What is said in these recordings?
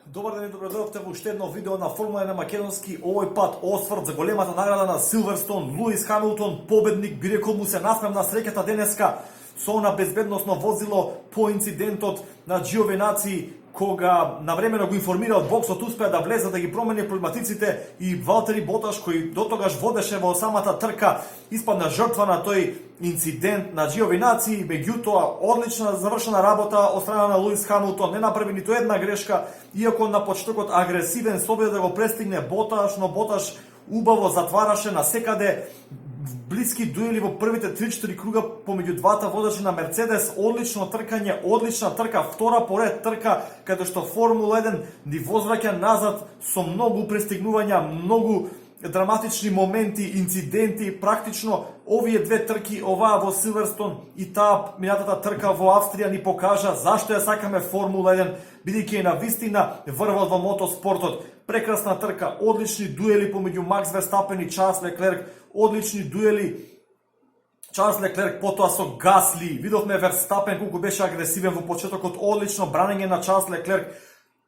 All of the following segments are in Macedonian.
Добар ден и добродојавте во уште едно видео на Формула 1 македонски, овој пат осврт за големата награда на Силверстон. Луис Хамилтон, победник, би рекол му се насмевна среќата денеска со она безбедносно возило по инцидентот на Giovinazzi, кога навремено го информира од боксот, успеа да влезе да ги промени пневматиците и Валтери Боташ, кој дотогаш водеше во самата трка, испадна жртва на тој инцидент на Giovinazzi. Меѓутоа, одлична завршена работа од страна на Луис Хамилтон, не направи ниту една грешка, иако на почетокот агресивен се обиде да го престигне Боташ, но Боташ убаво затвараше на секаде блиски дуели во првите 3-4 круга помеѓу двата водачи на Мерцедес. Одлично тркање, одлична трка, втора поред трка каде што Формула 1 ни возвраќа назад со многу престигнувања, многу драматични моменти, инциденти. Практично овие две трки, оваа во Силверстон и таа минатата трка во Австрија, ни покажа зашто ја сакаме Формула 1, бидејќи е на вистина врвот во мотоспортот. Прекрасна трка, одлични дуели помеѓу Макс Верстапен и Чарлс Леклерк, одлични дуели. Чарлс Леклерк потоа со Гасли. Видовме Верстапен колку беше агресивен во почетокот, одлично бранење на Чарлс Леклерк.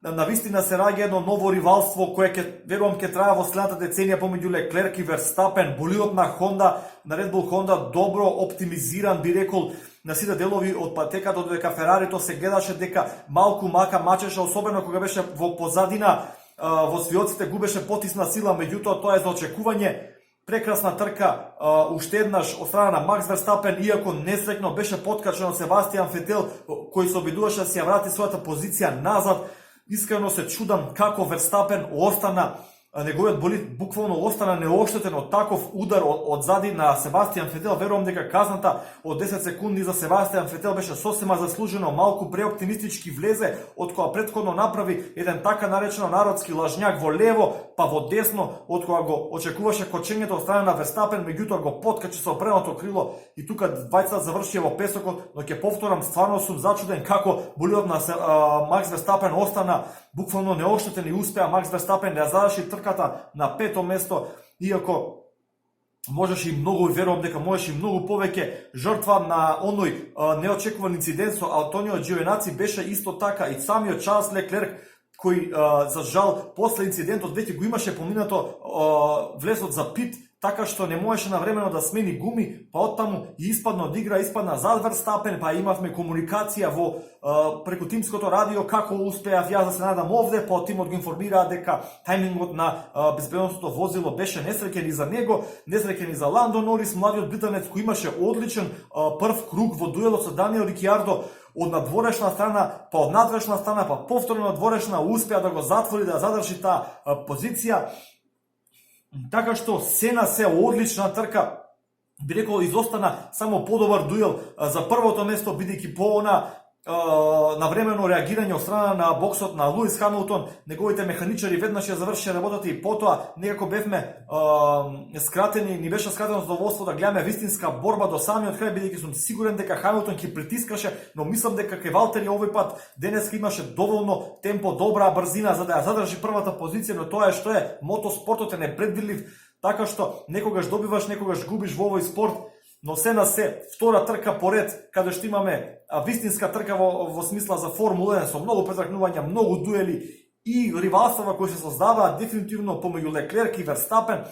На вистина се раѓа едно ново ривалство кое верувам ќе трае во следната деценија помеѓу Леклерк и Верстапен. Болидот на Honda, на Red Bull Honda, добро оптимизиран, би рекол, на сите делови од патеката, додека Ферарито се гледаше дека малку мака мачеше, особено кога беше во позадина, во свиоците губеше потисна сила, меѓутоа тоа е за очекување. Прекрасна трка, уште еднаш од страна на Макс Верстапен, иако несреќно беше поткачен од Себастијан Фетел, кој се обидуваше да си ја врати својата позиција назад. Искрено се чудам како Верстапен остана, неговиот болид буквално остана неоштетен од таков удар од зади на Себастијан Фетел. Верувам дека казната од 10 секунди за Себастијан Фетел беше сосема заслужено, малку преоптимистички влезе, од која претходно направи еден така наречено народски лажњак во лево, па во десно, од која го очекуваше кочењето од страна на Верстапен, меѓутоа го поткачи со опреното крило и тука двајцата завршија во песокот. Но ќе повторам, стварно сум зачуден како болидот на Макс Верстапен остана буквално неоштетен и успеа Макс Верстапен да ја заврши трката на пето место, иако можеше и многу, верувам дека можеше и многу повеќе. Жртва на оној неочекуван инцидент со Антонио Giovinazzi беше исто така и самиот Чарлс Леклерк, кој за жал после инцидентот веќе го имаше поминато влезот за пит, така што не можеше навремено да смени гуми, па оттаму и испадна од игра, испадна зад Верстапен, па имавме комуникација во преку тимското радио како успеав јас да се надам овде, па тимот го информираа дека тајмингот на безбедносното возило беше несреќен и за него, несреќен и за Ландо Норис, младиот британец кој имаше одличен прв круг во дуелот со Даниел Рикјардо од надворешна страна, па од надворешна страна, па повторно надворешна, успеа да го затвори, да задржи таа позиција. Така што се на се одлична трка, би рекол изостана само подобар дуел за првото место, бидејќи по она навремено реагирање од страна на боксот на Луис Хамилтон, неговите механичари веднаш ја завршија работата и потоа некако бевме скратени, ни беше скратено задоволство да гледаме вистинска борба до самиот крај, бидејќи сум сигурен дека Хамилтон ќе притискаше, но мислам дека кај Валтери овој пат денеска имаше доволно темпо, добра брзина за да ја задржи првата позиција, но тоа е што е, мотоспортот е непредвидлив, така што некогаш добиваш, некогаш губиш во овој спорт. Но се на се, втора трка поред, каде што имаме вистинска трка во смисла за Формула 1, со многу претркнувања, многу дуели и ривалства кои се создаваат дефинитивно помеѓу Леклерк и Верстапен.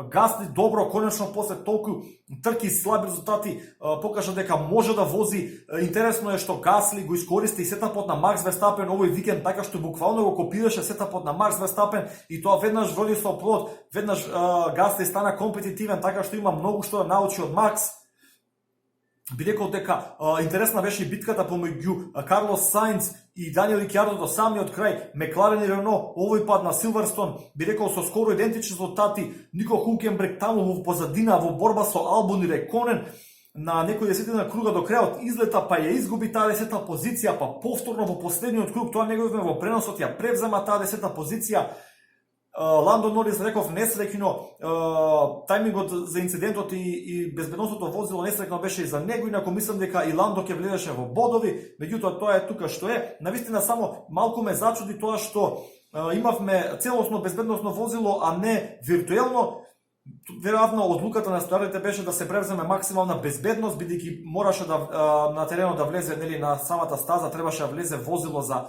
Гасли добро, конечно после толку трки слаби резултати покажа дека може да вози. Интересно е што Гасли го искористи сетапот на Макс Верстапен овој викенд, така што буквално го копираше сетапот на Макс Верстапен и тоа веднаш роди со плод. Веднаш Гасли стана компетитивен, така што има многу што да научи од Макс. Би рекол дека интересна беше и битката помеѓу Карлос Саинц и Даниел Рикјардо до самиот крај. Мекларен и Рено овој пат на Силверстон, би рекол со скоро идентични резултати. Нико Хулкенберг таму во позадина во борба со Албон и Реконен. На некој десетина круга до крајот излета, па ја изгуби таа 10-та позиција, па повторно во последниот круг, тоа него во преносот ја превзема таа 10-та позиција. Ландо Норис, реков, несреќно, тајмингот за инцидентот и безбедносното возило несреќно беше и за него, инаку мислам дека и Ландо ќе влезеше во бодови, меѓутоа тоа е тука што е. Навистина само малку ме зачуди тоа што имавме целосно безбедносно возило, а не виртуелно. Веројатно одлуката на створите беше да се превземе максимална безбедност, бидејќи мораше да на теренот да влезе, нели, на самата стаза требаше да влезе возило за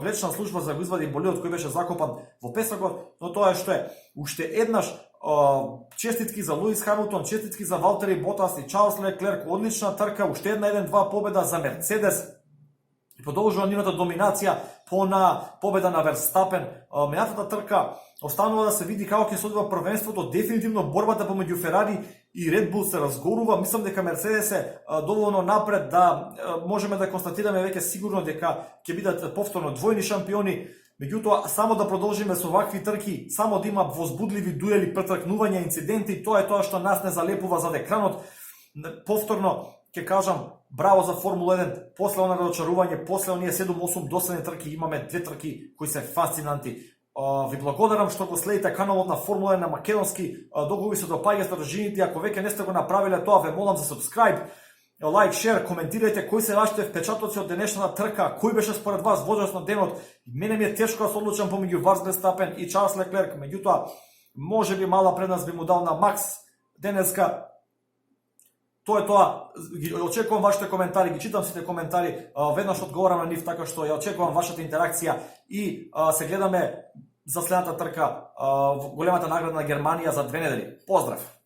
влечна служба за да го извади болидот кој беше закопан во песокот, но тоа е што е. Уште еднаш честитки за Луис Хамилтон, честитки за Валтери Ботас и Чарлс Леклерк, одлична трка, уште една 1-2 победа за Мерцедес. Продолжува нивната доминација по на победа на Верстапен. Минатата трка останува да се види како ќе се одвива првенството. Дефинитивно борбата помеѓу Ферари и Red Bull се разгорува. Мислам дека Мерцедес е доволно напред да можеме да констатираме веќе сигурно дека ќе бидат повторно двојни шампиони. Меѓутоа, само да продолжиме со вакви трки, само да има возбудливи дуели, претркнувања, инциденти, тоа е тоа што нас не залепува зад екранот. Повторно ќе кажам, браво за Формула 1, после она разочарување, после оние 7-8 досадни трки, имаме две трки кои се фасцинанти. Ви благодарам што го следите каналот на Формула 1 на македонски, доколку ви се допаѓа содржините, ако веќе не сте го направиле тоа, ве молам за subscribe, лайк, шер, коментирајте кои се вашите впечатоци од денешната трка, кој беше според вас возач на денот. Мене ми е тешко да се одлучам помеѓу Макс Верстапен и Чарлс Леклерк, меѓутоа можеби мала предност би му дал на Макс денеска. Тоа е тоа. Очекувам вашите коментари, ги читам сите коментари, веднаш одговорам на нив, така што ја очекувам вашата интеракција и се гледаме за следната трка, големата награда на Германија за 2 недели. Поздрав!